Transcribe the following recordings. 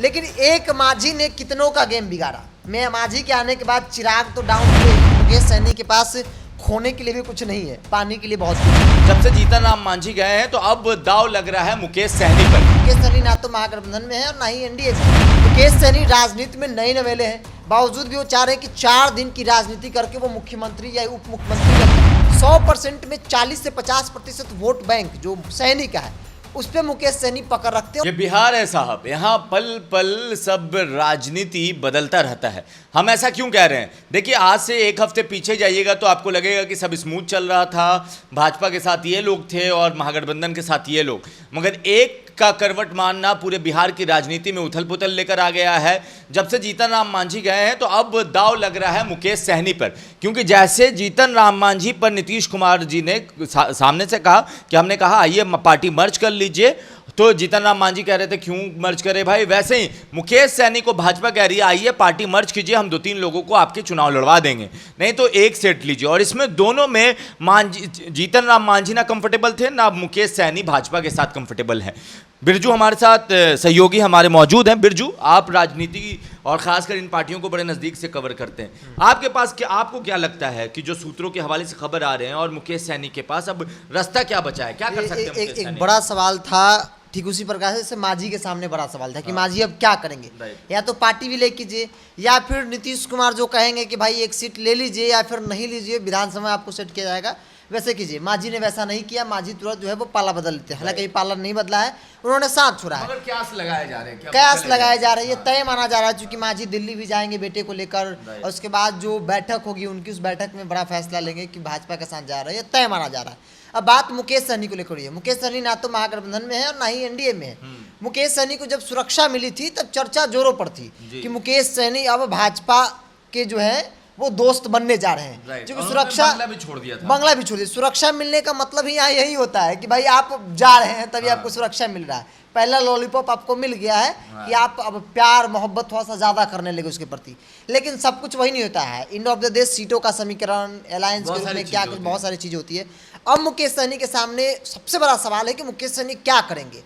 लेकिन एक मांझी ने कितनों का गेम बिगाड़ा। मैं मांझी के आने के बाद चिराग तो डाउन हुए, मुकेश सहनी के पास खोने के लिए भी कुछ नहीं है, पानी के लिए बहुत कुछ है। जब से जीतन राम मांझी गए हैं तो अब दाव लग रहा है मुकेश सहनी पर। मुकेश सहनी ना तो महागठबंधन में है और ना ही एनडीए में। मुकेश सहनी राजनीति में नए नवेले हैं, बावजूद भी वो चाह रहे हैं कि 4 दिन की राजनीति करके वो मुख्यमंत्री या उप मुख्यमंत्री बन जाए। 100% में 40 से 50% वोट बैंक जो सहनी का है उस पर मुकेश सहनी पकड़ रखते हैं। ये बिहार है साहब, यहाँ पल पल सब राजनीति बदलता रहता है। हम ऐसा क्यों कह रहे हैं? देखिए, आज से एक हफ्ते पीछे जाइएगा तो आपको लगेगा कि सब स्मूथ चल रहा था, भाजपा के साथ ये लोग थे और महागठबंधन के साथ ये लोग, मगर एक का करवट मानना पूरे बिहार की राजनीति में उथल पुथल लेकर आ गया है। जब से जीतन राम मांझी गए हैं तो अब दाव लग रहा है मुकेश सहनी पर, क्योंकि जैसे जीतन राम मांझी पर नीतीश कुमार जी ने सामने से कहा कि हमने कहा आइए पार्टी मर्ज कर लीजिए, तो जीतन राम मांझी कह रहे थे क्यों मर्ज करे भाई, वैसे ही मुकेश सहनी को भाजपा कह रही है आइए पार्टी मर्ज कीजिए, हम 2-3 लोगों को आपके चुनाव लड़वा देंगे, नहीं तो एक सेट लीजिए। और इसमें दोनों में जीतन राम मांझी ना कंफर्टेबल थे, ना मुकेश सहनी भाजपा के साथ कंफर्टेबल हैं। बिरजू हमारे साथ सहयोगी हमारे मौजूद हैं। बिरजू, आप राजनीति और खासकर इन पार्टियों को बड़े नज़दीक से कवर करते हैं, आपके पास क्या, आपको क्या लगता है कि जो सूत्रों के हवाले से खबर आ रहे हैं और मुकेश सहनी के पास अब रास्ता क्या बचा है, क्या कर सकते हैं? एक बड़ा सवाल था, ठीक उसी प्रकार से मांझी के सामने बड़ा सवाल था कि मांझी अब क्या करेंगे, या तो पार्टी भी ले कीजिए या फिर नीतीश कुमार जो कहेंगे कि भाई एक सीट ले लीजिए या फिर नहीं लीजिए, विधानसभा में आपको सेट किया जाएगा, वैसे कीजिए। मांझी ने वैसा नहीं किया, मांझी तुरंत जो है वो पाला बदल लेते हैं। हालांकि पाला नहीं बदला है, उन्होंने साथ छोड़ा है। कयास लगाए जा रहे हैं, कयास लगाए जा रहे हैं, ये तय माना जा रहा है क्योंकि मांझी दिल्ली भी जाएंगे बेटे को लेकर, और उसके बाद जो बैठक होगी उनकी, उस बैठक में बड़ा फैसला लेंगे कि भाजपा के साथ जा रहे हैं, तय माना जा रहा है। अब बात मुकेश सहनी को लेकर हुई है। मुकेश सहनी ना तो महागठबंधन में है और ना ही एनडीए में है। मुकेश सहनी को जब सुरक्षा मिली थी तब चर्चा जोरों पर थी कि मुकेश सहनी अब भाजपा के जो है वो दोस्त बनने जा रहे हैं, क्योंकि सुरक्षा बंगला भी छोड़ दिया। सुरक्षा मिलने का मतलब ही यहाँ यही होता है कि भाई आप जा रहे हैं तभी आपको सुरक्षा मिल रहा है। पहला लॉलीपॉप आपको मिल गया है कि आप अब प्यार मोहब्बत थोड़ा सा ज्यादा करने लगे उसके प्रति, लेकिन सब कुछ वही नहीं होता है। इंड ऑफ द देश सीटों का समीकरण, अलायंस के रूप में क्या बहुत सारी चीजें होती है। अब मुकेश सहनी के सामने सबसे बड़ा सवाल है कि मुकेश सहनी क्या करेंगे।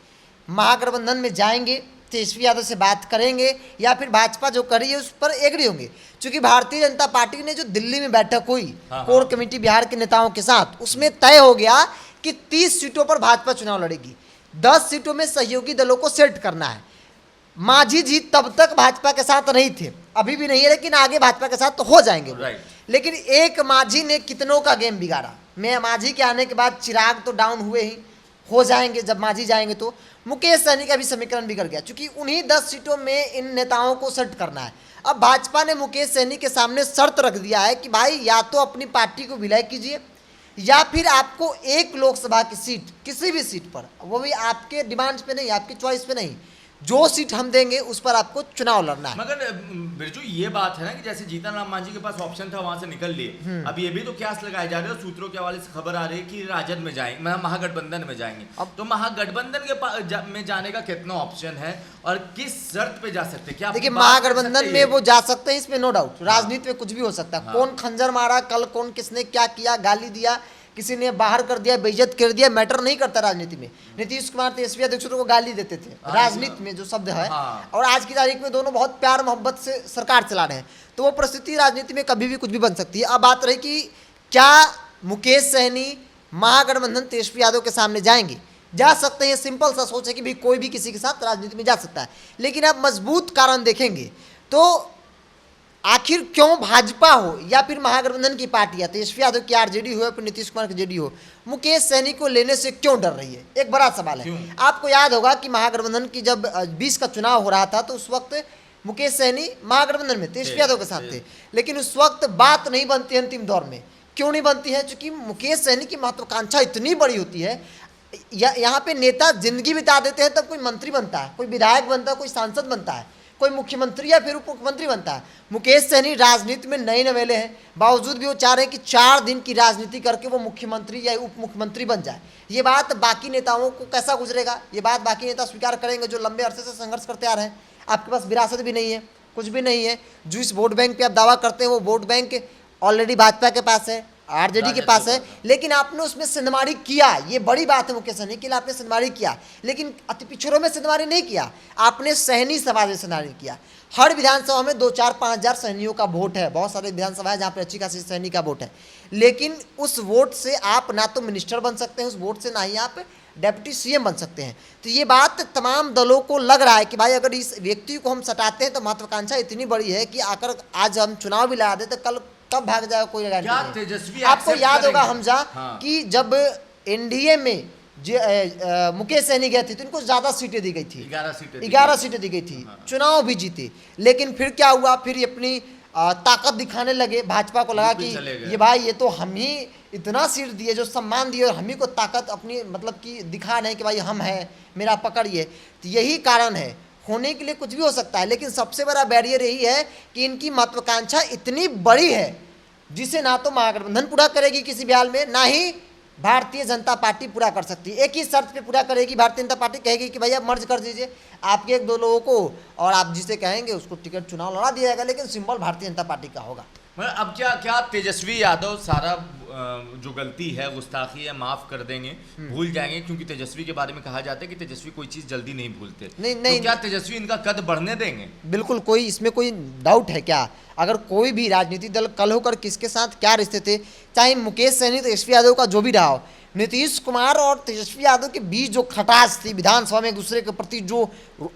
महागठबंधन में जाएंगे, तेजस्वी यादव से बात करेंगे, या फिर भाजपा जो कर रही है उस पर एग्री होंगे। क्योंकि भारतीय जनता पार्टी ने जो दिल्ली में बैठक हुई कोर कमेटी बिहार के नेताओं के साथ, उसमें तय हो गया कि 30 सीटों पर भाजपा चुनाव लड़ेगी, 10 सीटों में सहयोगी दलों को सेट करना है। मांझी जी तब तक भाजपा के साथ नहीं थे, अभी भी नहीं है, लेकिन आगे भाजपा के साथ तो हो जाएंगे। लेकिन एक मांझी ने कितनों का गेम बिगाड़ा। मैं मांझी के आने के बाद चिराग तो डाउन हुए ही, हो जाएंगे, जब मांझी जाएंगे तो मुकेश सहनी का भी समीकरण बिगड़ गया, क्योंकि उन्हीं 10 सीटों में इन नेताओं को सेट करना है। अब भाजपा ने मुकेश सहनी के सामने शर्त रख दिया है कि भाई या तो अपनी पार्टी को विलय कीजिए या फिर आपको एक लोकसभा की सीट, किसी भी सीट पर, वो भी आपके डिमांड्स पे नहीं, आपकी चॉइस पे नहीं, जो सीट हम देंगे उस पर आपको चुनाव लड़ना है। मगर बिरजू, ये बात है ना कि जैसे जीतन राम मांझी के पास ऑप्शन था, वहां से निकल लिए, अब ये भी तो कयास लगाए जा रहे हैं, सूत्रों के हवाले से खबर आ रही है कि राजद में जाएंगे, महागठबंधन में जाएंगे। अब तो महागठबंधन के में जाने का कितना ऑप्शन है और किस शर्त पे जा सकते हैं? क्या देखिए, महागठबंधन में वो जा सकते हैं, इसमें नो डाउट। राजनीति में कुछ भी हो सकता है। कौन खंजर मारा कल, कौन किसने क्या किया, गाली दिया, किसी ने बाहर कर दिया, बेइज्जत कर दिया, मैटर नहीं करता राजनीति में। नीतीश कुमार तेजस्वी अध्यक्षों को गाली देते थे, राजनीति में जो शब्द है, और आज की तारीख में दोनों बहुत प्यार मोहब्बत से सरकार चला रहे हैं, तो वो परिस्थिति राजनीति में कभी भी कुछ भी बन सकती है। अब बात रही कि क्या मुकेश सहनी महागठबंधन तेजस्वी यादव के सामने जाएंगे, जा सकते हैं। सिंपल सा सोच है कि भाई कोई भी किसी के साथ राजनीति में जा सकता है, लेकिन आप मजबूत कारण देखेंगे तो आखिर क्यों भाजपा हो या फिर महागठबंधन की पार्टी या तेजस्वी यादव की आरजेडी हो या फिर नीतीश कुमार की जेडी हो, मुकेश सहनी को लेने से क्यों डर रही है, एक बड़ा सवाल है। आपको याद होगा कि महागठबंधन की जब 20 का चुनाव हो रहा था तो उस वक्त मुकेश सहनी महागठबंधन में तेजस्वी यादव के साथ थे, लेकिन उस वक्त बात नहीं बनती अंतिम दौर में। क्यों नहीं बनती है? क्योंकि मुकेश सहनी की महत्वाकांक्षा इतनी बड़ी होती है। यहाँ पे नेता जिंदगी बिता देते हैं तब कोई मंत्री बनता है, कोई विधायक बनता है, कोई सांसद बनता है, कोई मुख्यमंत्री या फिर उप मुख्यमंत्री बनता है। मुकेश सहनी राजनीति में नए नवेले हैं, बावजूद भी वो चाह रहे हैं कि 4 दिन की राजनीति करके वो मुख्यमंत्री या उप मुख्यमंत्री बन जाए। ये बात बाकी नेताओं को कैसा गुजरेगा, ये बात बाकी नेता स्वीकार करेंगे जो लंबे अरसे से संघर्ष करते आ रहे हैं। आपके पास विरासत भी नहीं है, कुछ भी नहीं है। जो इस वोट बैंक पे आप दावा करते हैं वो वोट बैंक ऑलरेडी भाजपा के पास है, आरजेडी के पास है, लेकिन आपने उसमें सिंधमारी किया, ये बड़ी बात है मुकेश सहनी के लिए, आपने सिंधमारी किया, लेकिन अति पिछड़ों में सिंधमारी नहीं किया, आपने सहनी समाज में सिंधमारी किया। हर विधानसभा में 2-4-5 हज़ार सहनियों का वोट है, बहुत सारे विधानसभा है जहाँ पर अच्छी खासी सहनी का वोट है, लेकिन उस वोट से आप ना तो मिनिस्टर बन सकते हैं, उस वोट से ना ही आप डेप्यूटी सीएम बन सकते हैं। तो ये बात तमाम दलों को लग रहा है कि भाई अगर इस व्यक्ति को हम सटाते हैं तो महत्वाकांक्षा इतनी बड़ी है कि आकर आज हम चुनाव भी लगा दे तो कल कब भाग जाएगा कोई गारंटी नहीं। तेजस्वी आपको याद होगा हमजा हाँ। कि जब एनडीए में मुकेश सहनी गए थे तो इनको ज्यादा सीटें दी गई थी, 11 सीटें दी गई थी, चुनाव भी जीते, लेकिन फिर क्या हुआ, फिर ये अपनी ताकत दिखाने लगे, भाजपा को लगा कि ये भाई ये तो हम ही इतना सीट दिए, जो सम्मान दिए, और हम ही को ताकत अपनी मतलब कि दिखा नहीं कि भाई हम हैं, मेरा पकड़िए। तो यही कारण है, होने के लिए कुछ भी हो सकता है, लेकिन सबसे बड़ा बैरियर यही है कि इनकी महत्वाकांक्षा इतनी बड़ी है जिसे ना तो महागठबंधन पूरा करेगी किसी भी हाल में, ना ही भारतीय जनता पार्टी पूरा कर सकती है। एक ही शर्त पे पूरा करेगी, भारतीय जनता पार्टी कहेगी कि भैया मर्ज कर दीजिए आपके 1-2 लोगों को, और आप जिसे कहेंगे उसको टिकट चुनाव लड़ा दिया जाएगा, लेकिन सिंबल भारतीय जनता पार्टी का होगा। अब क्या तेजस्वी यादव सारा जो गलती है, गुस्ताखी है, माफ कर देंगे, भूल जाएंगे? क्योंकि तेजस्वी के बारे में कहा जाता है कि तेजस्वी कोई चीज जल्दी नहीं भूलते। नहीं, तो क्या तेजस्वी इनका कद बढ़ने देंगे? बिल्कुल, कोई इसमें कोई डाउट है क्या? अगर कोई भी राजनीतिक दल कल होकर किसके साथ क्या रिश्ते थे, चाहे मुकेश सहनी तेजस्वी यादव का जो भी रहा हो, नीतीश कुमार और तेजस्वी यादव के बीच जो खटास थी, विधानसभा में एक दूसरे के प्रति जो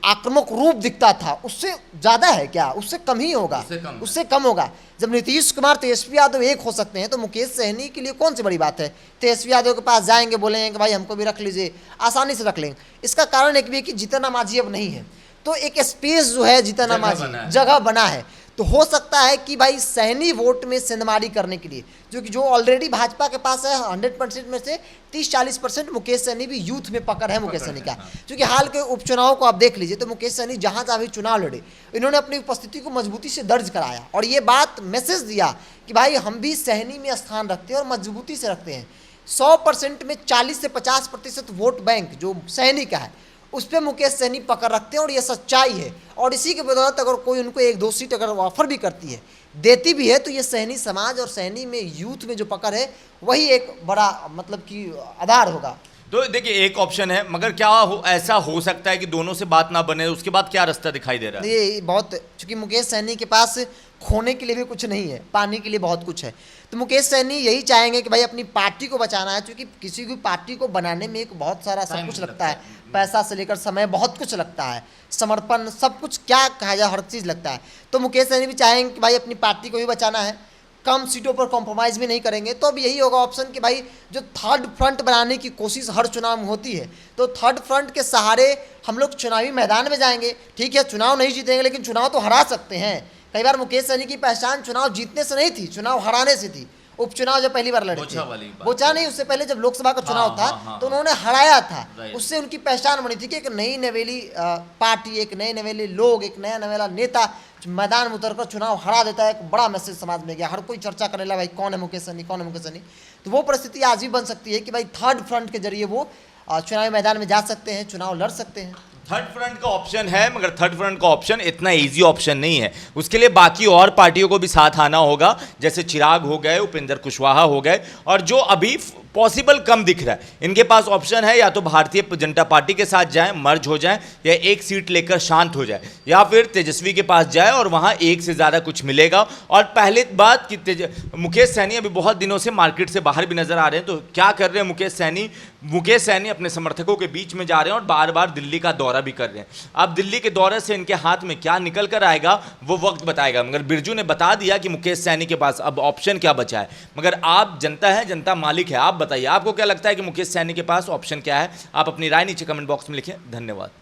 आक्रामक रूप दिखता था, उससे ज़्यादा है क्या? उससे कम ही होगा, उससे कम होगा। जब नीतीश कुमार तेजस्वी यादव एक हो सकते हैं तो मुकेश सहनी के लिए कौन सी बड़ी बात है? तेजस्वी यादव के पास जाएंगे, बोलेंगे कि भाई हमको भी रख लीजिए, आसानी से रख लेंगे। इसका कारण एक भी है कि जीतन मांझी अब नहीं है, तो एक स्पेस जो है जीतन मांझी जगह बना है, तो हो सकता है कि भाई सहनी वोट में सिंधमारी करने के लिए, जो ऑलरेडी भाजपा के पास है 100% में से 30-40% मुकेश सहनी भी यूथ में पकड़ है मुकेश सहनी का। क्योंकि हाल के उपचुनाव को आप देख लीजिए तो मुकेश सहनी जहां जहां भी चुनाव लड़े, इन्होंने अपनी उपस्थिति को मजबूती से दर्ज कराया और ये बात मैसेज दिया कि भाई हम भी सहनी में स्थान रखते हैं और मजबूती से रखते हैं। 100% में 40 से 50% वोट बैंक जो सहनी का है उस पर मुकेश सहनी पकड़ रखते हैं, और ये सच्चाई है। और इसी के बदौलत अगर कोई उनको 1-2 सीट अगर ऑफर भी करती है, देती भी है, तो ये सहनी समाज और सहनी में यूथ में जो पकड़ है वही एक बड़ा मतलब कि आधार होगा। तो देखिए एक ऑप्शन है, मगर क्या ऐसा हो सकता है कि दोनों से बात ना बने, उसके बाद क्या रास्ता दिखाई दे रहा है? ये बहुत, चूंकि मुकेश सहनी के पास खोने के लिए भी कुछ नहीं है, पाने के लिए बहुत कुछ है, तो मुकेश सहनी यही चाहेंगे कि भाई अपनी पार्टी को बचाना है, क्योंकि किसी भी पार्टी को बनाने में एक बहुत सारा सब कुछ लगता है, पैसा से लेकर समय बहुत कुछ लगता है, समर्पण सब कुछ, क्या कहा जाए, हर चीज़ लगता है। तो मुकेश सहनी भी चाहेंगे कि भाई अपनी पार्टी को भी बचाना है, कम सीटों पर कॉम्प्रोमाइज़ भी नहीं करेंगे। तो अब यही होगा ऑप्शन कि भाई जो थर्ड फ्रंट बनाने की कोशिश हर चुनाव में होती है, तो थर्ड फ्रंट के सहारे हम लोग चुनावी मैदान में जाएंगे। ठीक है, चुनाव नहीं जीतेंगे, लेकिन चुनाव तो हरा सकते हैं। कई बार मुकेश सहनी की पहचान चुनाव जीतने से नहीं थी, चुनाव हराने से थी। उपचुनाव जब पहली बार लड़े थे, बोचा नहीं, उससे पहले जब लोकसभा का चुनाव था तो उन्होंने हराया था, उससे उनकी पहचान बनी थी कि एक नई नवेली पार्टी, एक नए नवेले लोग, एक नया नवेला नेता मैदान में उतरकर चुनाव हरा देता है। एक बड़ा मैसेज समाज में गया, हर कोई चर्चा करने लगा भाई कौन है मुकेश सहनी, कौन है मुकेश सहनी। तो वो परिस्थिति आज भी बन सकती है कि भाई थर्ड फ्रंट के जरिए वो चुनावी मैदान में जा सकते हैं, चुनाव लड़ सकते हैं। थर्ड फ्रंट का ऑप्शन है, मगर थर्ड फ्रंट का ऑप्शन इतना इजी ऑप्शन नहीं है। उसके लिए बाकी और पार्टियों को भी साथ आना होगा, जैसे चिराग हो गए, उपेंद्र कुशवाहा हो गए, और जो अभी पॉसिबल कम दिख रहा है, इनके पास ऑप्शन है या तो भारतीय जनता पार्टी के साथ जाएं, मर्ज हो जाएं, या एक सीट लेकर शांत हो जाए, या फिर तेजस्वी के पास जाए और वहां एक से ज़्यादा कुछ मिलेगा। और पहले बात कि मुकेश सहनी अभी बहुत दिनों से मार्केट से बाहर भी नजर आ रहे हैं, तो क्या कर रहे हैं मुकेश सहनी? मुकेश सहनी अपने समर्थकों के बीच में जा रहे हैं और बार बार दिल्ली का दौरा भी कर रहे हैं। अब दिल्ली के दौरे से इनके हाथ में क्या निकल कर आएगा वो वक्त बताएगा, मगर बिरजू ने बता दिया कि मुकेश सहनी के पास अब ऑप्शन क्या बचा है। मगर आप जनता है, जनता मालिक है, आप बताइए आपको क्या लगता है कि मुकेश सहनी के पास ऑप्शन क्या है? आप अपनी राय नीचे कमेंट बॉक्स में लिखें। धन्यवाद।